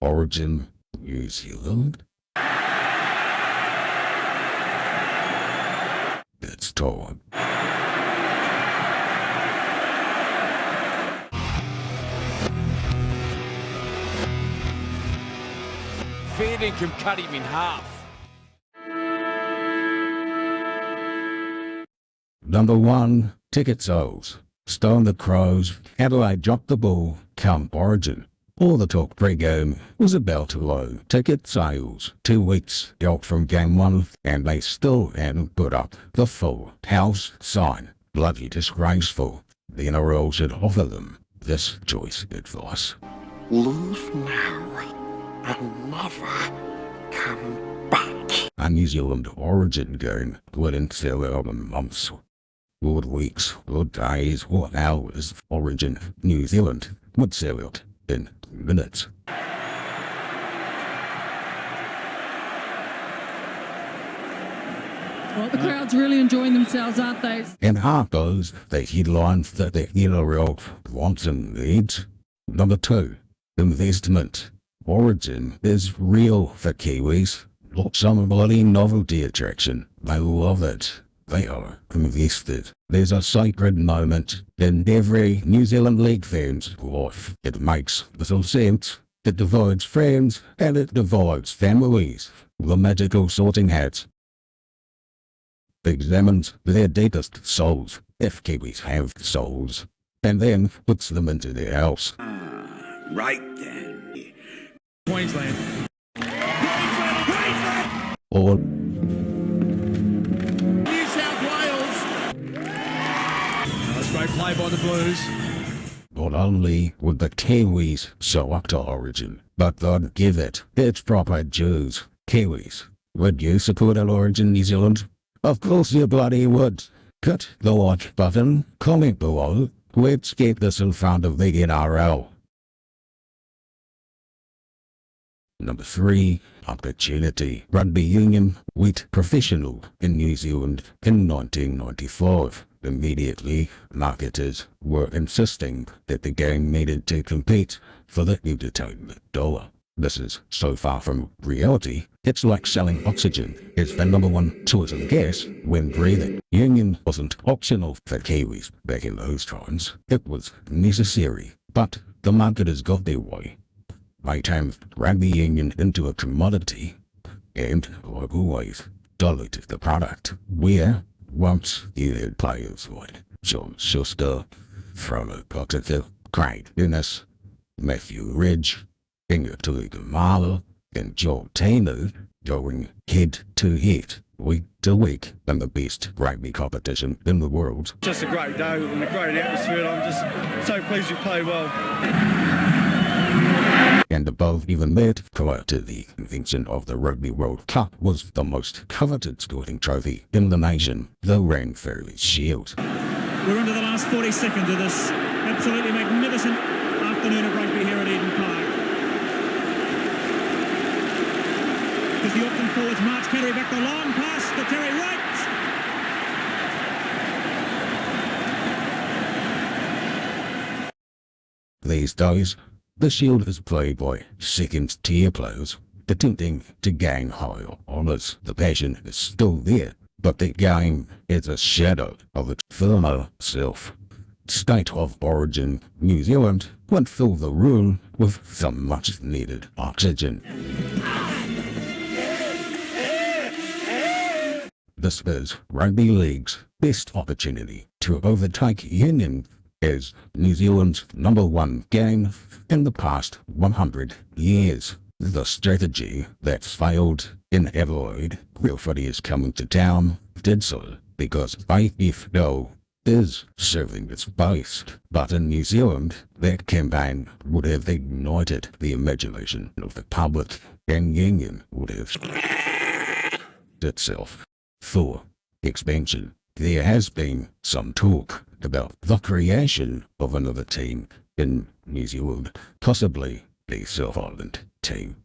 Origin, New Zealand. It's time. Fair dinkum cut him in half. Number 1, ticket sales. Stone the Crows, Adelaide dropped the ball, come Origin. All the talk pre-game was about low ticket sales. 2 weeks out from game 1 and they still hadn't put up the full house sign. Bloody disgraceful. The NRL should offer them this choice advice. Leave now and never come back. A New Zealand Origin game wouldn't sell out in months. Good weeks, good days, or hours. Origin New Zealand would sell out in minutes. Well, the crowd's really enjoying themselves, aren't they? And half those the headlines that the NRL wants and needs. Number 2, investment. Origin is real for Kiwis, not some bloody novelty attraction. They love it. They are invested. There's a sacred moment in every New Zealand League fan's life. It makes little sense. It divides friends and it divides families. The magical sorting hat examines their deepest souls, if Kiwis have souls, and then puts them into their house. Right then. Queensland. Or New South Wales. That's great play by the Blues. not only would the Kiwis show up to Origin, but they'd give it its proper dues. Kiwis, would you support an Origin New Zealand? Of course you bloody would. Cut the like button, comment below. Let's get this in front of the NRL. Number 3, opportunity. Rugby union went professional in New Zealand in 1995. Immediately, marketers were insisting that the game needed to compete for the entertainment dollar. This is so far from reality, it's like selling oxygen as the number 1 choice of gas when breathing. Union wasn't optional for Kiwis back in those times. It was necessary, but the marketers got their way. They turned rugby union into a commodity and, like always, diluted the product. Where once you had players like John Schuster, Frono Potter, Craig Innes, Matthew Ridge, Inga Tuigamala, and Joel Taylor going head-to-head, week-to-week in the best rugby competition in the world. Just a great day and a great atmosphere. I'm just so pleased we played well. And above even that, prior to the invention of the Rugby World Cup, was the most coveted sporting trophy in the nation, the Ranfurly Shield. We're into the last 40 seconds of this absolutely magnificent afternoon of rugby here at Eden Park. As the Auckland forwards march Carey back the long pass to Terry Wright. These days, the Shield is played by second-tier players attempting to gain higher honours. The passion is still there, but the game is a shadow of its former self. State of Origin New Zealand would fill the room with some much-needed oxygen. This is Rugby League's best opportunity to overtake Union as New Zealand's number 1 game in the past 100 years. The strategy that's failed in Adelaide, real footy is coming to town, did so because AFL is serving its base. But in New Zealand, that campaign would have ignited the imagination of the public, and Union would have itself for expansion. There has been some talk about the creation of another team in New Zealand, possibly the South Island team.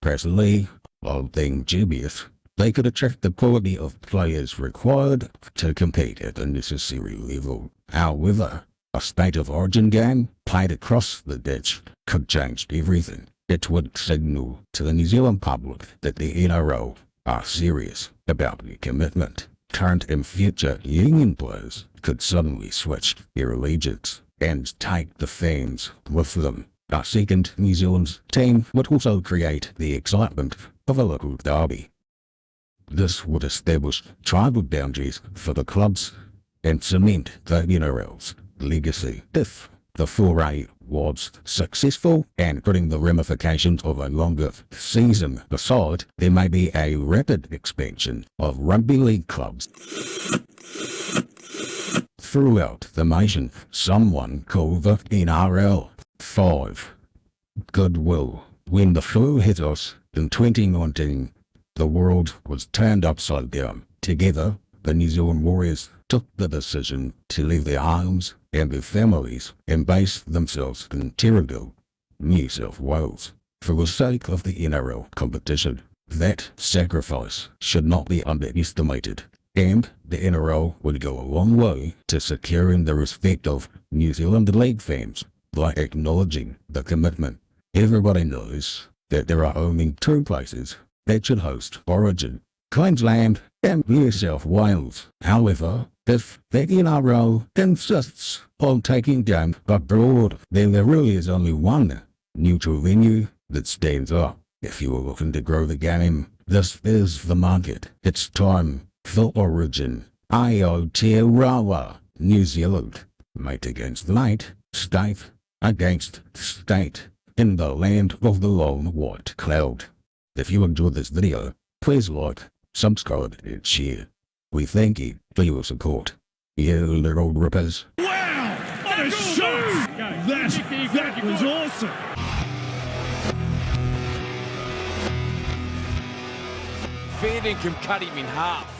Personally, while being dubious, they could attract the quality of players required to compete at a necessary level. However, a state of origin game played across the ditch could change everything. It would signal to the New Zealand public that the NRL are serious about their commitment. Current and future union players could suddenly switch their allegiance and take the fans with them. A second New Zealand team would also create the excitement of a local derby. This would establish tribal boundaries for the clubs and cement the NRL's legacy. If the foray was successful, and putting the ramifications of a longer season aside, there may be a rapid expansion of rugby league clubs throughout the nation. Someone called the NRL 5 goodwill. When the flu hit us in 2019, the world was turned upside down. Together, the New Zealand Warriors took the decision to leave their homes and their families and base themselves in Terrigal, New South Wales, for the sake of the NRL competition. That sacrifice should not be underestimated, and the NRL would go a long way to securing the respect of New Zealand league fans by acknowledging the commitment. Everybody knows that there are only two places that should host Origin: Queensland and New South Wales. However, if the NRL insists on taking games abroad, then there really is only one neutral venue that stands up. If you are looking to grow the game, this is the market. It's time for Origin. Aotearoa, New Zealand. Mate against mate, state against state, in the land of the long white cloud. If you enjoyed this video, please like, subscribe and share. We thank you for your support. You little rippers. Wow! What a shot! That was awesome! Fair dinkum cut him in half.